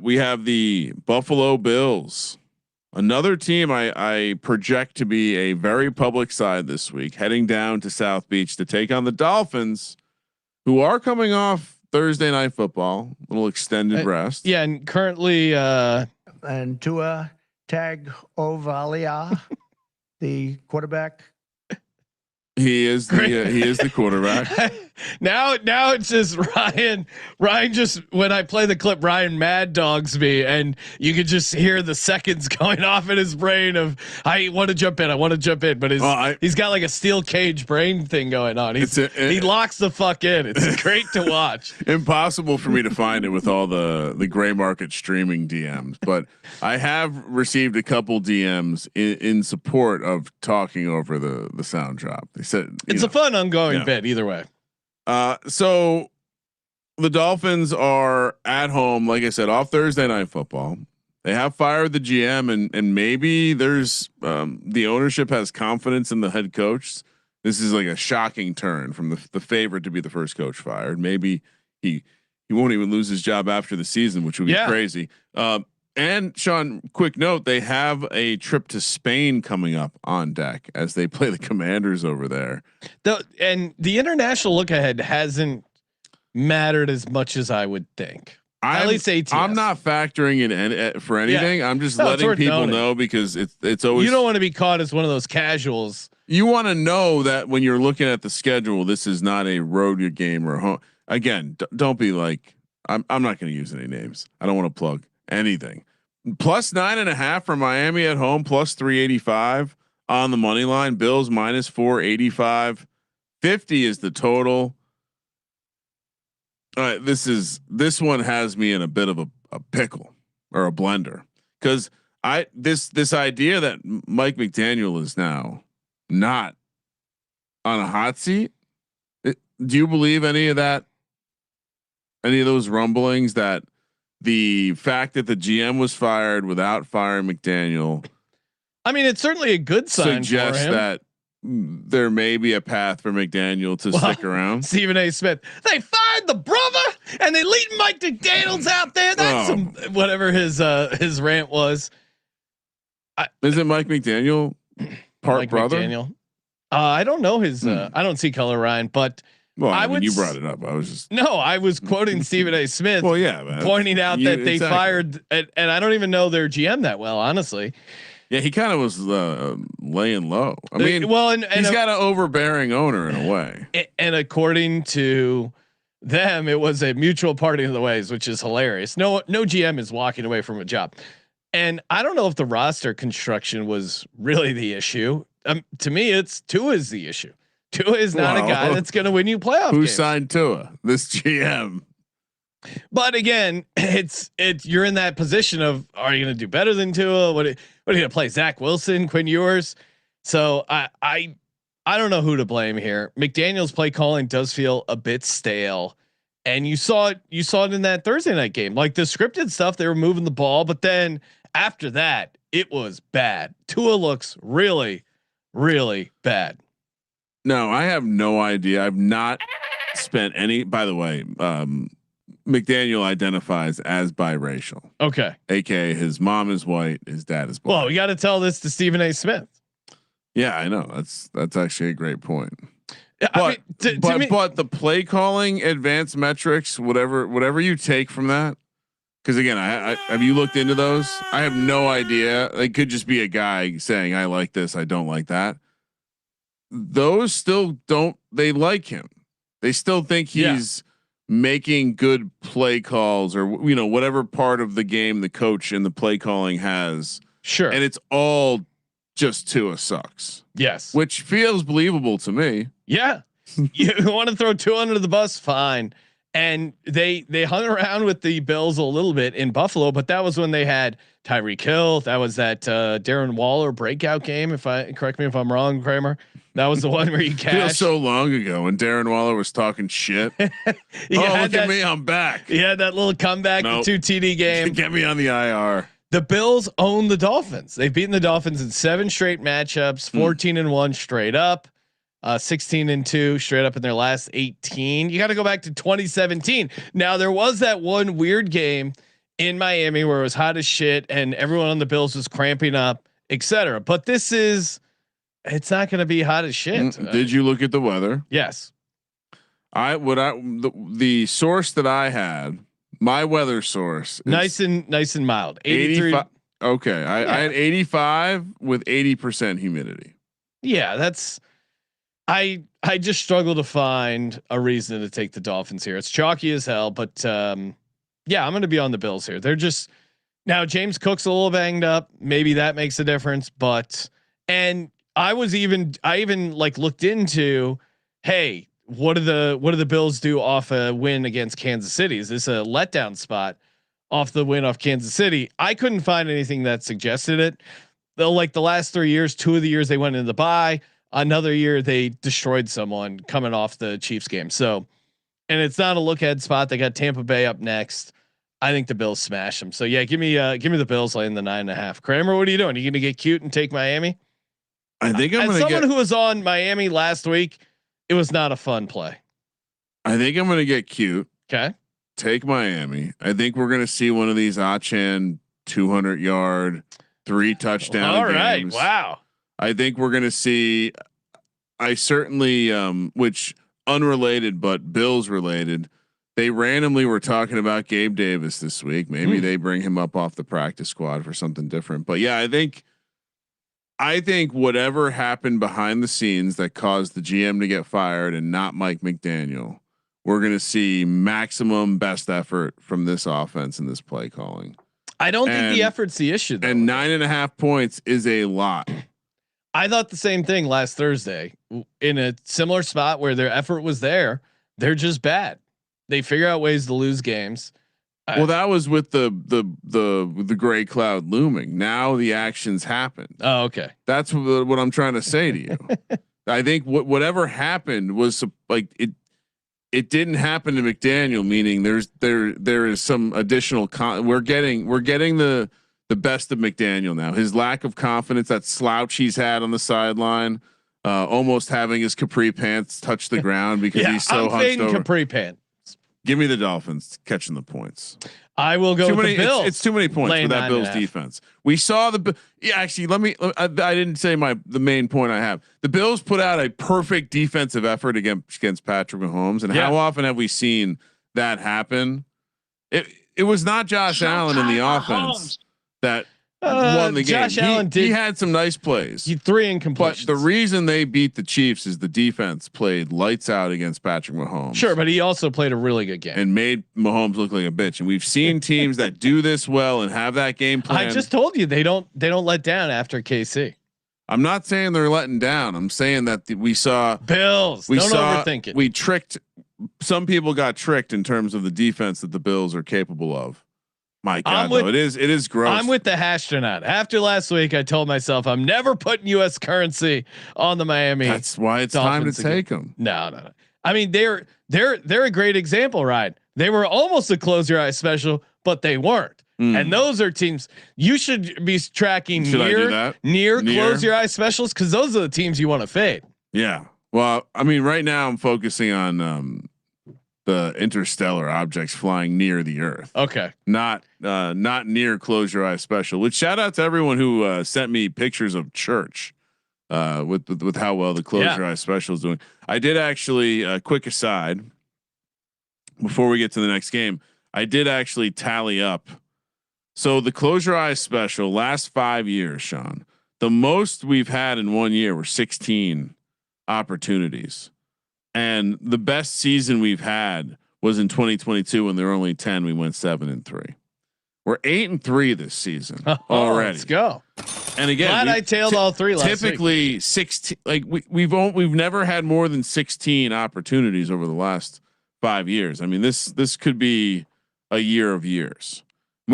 We have the Buffalo Bills, another team I project to be a very public side this week, heading down to South Beach to take on the Dolphins, who are coming off Thursday night football, little extended rest. Yeah, and currently and Tua Tagovailoa, the quarterback. He is the quarterback. now it's just Ryan. Ryan just when I play the clip, Ryan mad dogs me, and you could just hear the seconds going off in his brain of I want to jump in, but he's got like a steel cage brain thing going on. He locks the fuck in. It's great to watch. Impossible for me to find it with all the gray market streaming DMs, but I have received a couple DMs in support of talking over the sound drop. They said it's a fun ongoing bit either way. So the Dolphins are at home, like I said, off Thursday night football. They have fired the GM, and maybe there's the ownership has confidence in the head coach. This is like a shocking turn from the favorite to be the first coach fired. Maybe he won't even lose his job after the season, which would be crazy. And Sean, quick note, they have a trip to Spain coming up on deck as they play the Commanders over there. And the international look ahead hasn't mattered as much as I would think. At least ATS. I'm not factoring in for anything. I'm just letting people know because it's always, you don't want to be caught as one of those casuals. You want to know that when you're looking at the schedule, this is not a road game or a home. Again, don't be like, I'm not going to use any names. I don't want to plug anything. Plus 9.5 for Miami at home, plus 385 on the money line. Bills minus 485. 50 is the total. This one has me in a bit of a pickle or a blender because this idea that Mike McDaniel is now not on a hot seat. Do you believe any of that? Any of those rumblings that the fact that the GM was fired without firing McDaniel? I mean, it's certainly a good sign. Suggests for him. that there may be a path for McDaniel to stick around. Stephen A. Smith, they fired the brother and they lead Mike McDaniel's out there. That's whatever his rant was. Is it Mike McDaniel part Mike brother? McDaniel? I don't know his. I don't see color, Ryan, but. Well, I mean, you brought it up. I was quoting Stephen A. Smith. Well, yeah, man. Pointing out that they fired, and I don't even know their GM that well, honestly. Yeah, he kind of was laying low. I mean, well, and he's got an overbearing owner in a way. And according to them, it was a mutual parting of the ways, which is hilarious. No GM is walking away from a job, and I don't know if the roster construction was really the issue. To me, it's Tua is the issue. Tua is not a guy that's going to win you playoff Who games. signed Tua? This GM. But again, it's you're in that position of, are you going to do better than Tua? What are you going to play? Zach Wilson, Quinn Ewers? So I don't know who to blame here. McDaniel's play calling does feel a bit stale, and you saw it in that Thursday night game. Like the scripted stuff, they were moving the ball, but then after that, it was bad. Tua looks really, really bad. No, I have no idea. I've not spent any. By the way, McDaniel identifies as biracial. Okay, AKA his mom is white, his dad is black. Well, we got to tell this to Stephen A. Smith. Yeah, I know. That's actually a great point. Yeah, but I mean, but the play calling, advanced metrics, whatever you take from that. Because again, I have you looked into those? I have no idea. It could just be a guy saying, "I like this, I don't like that." Those still don't. They like him. They still think he's making good play calls, or whatever part of the game the coach and the play calling has. Sure, and it's all just Tua sucks. Yes, which feels believable to me. Yeah, you want to throw Tua under the bus? Fine. And they hung around with the Bills a little bit in Buffalo, but that was when they had Tyreek Hill. That was that Darren Waller breakout game. Correct me if I'm wrong, Kramer. That was the one where you cashed. Feels so long ago when Darren Waller was talking shit. Look at me, I'm back. He had that little comeback, the 2 TD game. Get me on the IR. The Bills own the Dolphins. They've beaten the Dolphins in 7 straight matchups, 14-1 straight up. 16-2 straight up in their last 18. You got to go back to 2017. Now there was that one weird game in Miami where it was hot as shit and everyone on the Bills was cramping up, etc. But it's not going to be hot as shit. Did you look at the weather? Yes. The source that I had, my weather source, nice and mild. 83. Okay, I had 85 with 80% humidity. Yeah, that's. I just struggle to find a reason to take the Dolphins here. It's chalky as hell, but yeah, I'm going to be on the Bills here. They're just now James Cook's a little banged up. Maybe that makes a difference, but I even like looked into, hey, what do the Bills do off a win against Kansas City? Is this a letdown spot off the win off Kansas City? I couldn't find anything that suggested it. Though, like the last 3 years, 2 of the years they went into the bye. Another year they destroyed someone coming off the Chiefs game. So, and it's not a look ahead spot. They got Tampa Bay up next. I think the Bills smash them. So yeah, give me the Bills laying the 9.5. Kramer, what are you doing? Are you going to get cute and take Miami? I think I'm going to someone who was on Miami last week. It was not a fun play. I think I'm going to get cute. Okay. Take Miami. I think we're going to see one of these Achan 200-yard, 3 touchdown All right. games. Wow. I think we're going to see. I certainly, which unrelated but Bills related. They randomly were talking about Gabe Davis this week. Maybe they bring him up off the practice squad for something different. But yeah, I think whatever happened behind the scenes that caused the GM to get fired and not Mike McDaniel, we're going to see maximum best effort from this offense and this play calling. I don't think the effort's the issue, though. And 9.5 points is a lot. I thought the same thing last Thursday in a similar spot where their effort was there. They're just bad. They figure out ways to lose games. Well, that was with the gray cloud looming. Now the actions happened. Oh, okay. That's what I'm trying to say to you. I think whatever happened was like it. It didn't happen to McDaniel, meaning there is some additional. We're getting the best of McDaniel now. His lack of confidence, that slouch he's had on the sideline, almost having his capri pants touch the ground because he's so hunched over. Capri pants. Give me the Dolphins catching the points. I will go with the Bills. It's too many points for that Bills defense. We saw actually, I didn't say the main point I have. The Bills put out a perfect defensive effort against Patrick Mahomes. And how often have we seen that happen? It was not Josh Allen in the offense that won the game. Josh Allen he had some nice plays. He 3 incompletions. But the reason they beat the Chiefs is the defense played lights out against Patrick Mahomes. Sure, but he also played a really good game and made Mahomes look like a bitch. And we've seen teams that do this well and have that game plan. I just told you they don't let down after KC. I'm not saying they're letting down. I'm saying that we saw Bills. Don't overthink it. We tricked. Some people got tricked in terms of the defense that the Bills are capable of. My God, though, it is gross. I'm with the astronaut. After last week, I told myself I'm never putting U.S. currency on the Miami. That's why it's Dolphins time to take them. No. I mean, they're a great example, right? They were almost a close your eyes special, but they weren't. And those are teams you should be tracking near close your eyes specials because those are the teams you want to fade. Yeah. Well, I mean, right now I'm focusing on the interstellar objects flying near the Earth. Okay. Not near close your eyes special. Which shout out to everyone who sent me pictures of church with how well the close your eyes special is doing. I did actually quick aside before we get to the next game. I did actually tally up. So the close your eyes special last 5 years, Sean, the most we've had in 1 year were 16 opportunities. And the best season we've had was in 2022 when there were only 10. We went 7-3. We're 8-3 this season already. Let's go. And again, glad I tailed all 3 last typically week. 16. Like we've never had more than 16 opportunities over the last 5 years. I mean, this could be a year of years.